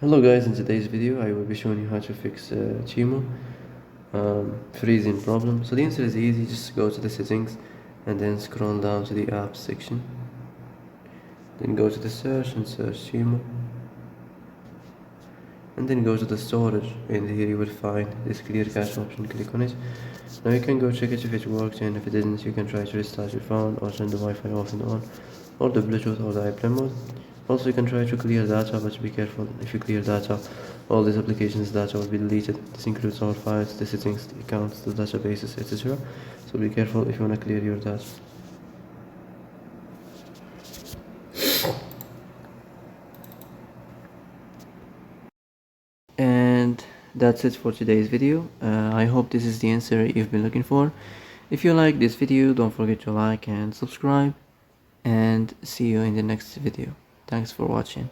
Hello guys, in today's video I will be showing you how to fix Temu freezing problem. So the answer is easy, just go to the settings and then scroll down to the apps section. Then go to the search and search Temu. And then go to the storage, and here you will find this clear cache option. Click on it. Now you can go check it if it worked, and if it didn't you can try to restart your phone or turn the Wi-Fi off and on, or the Bluetooth or the airplane mode. Also you can try to clear data, but be careful. If you clear data, all these applications data will be deleted. This includes all files, the settings, the accounts, the databases, etc. So be careful if you want to clear your data. And that's it for today's video. I hope this is the answer you've been looking for. If you like this video, don't forget to like and subscribe, and see you in the next video. Thanks for watching.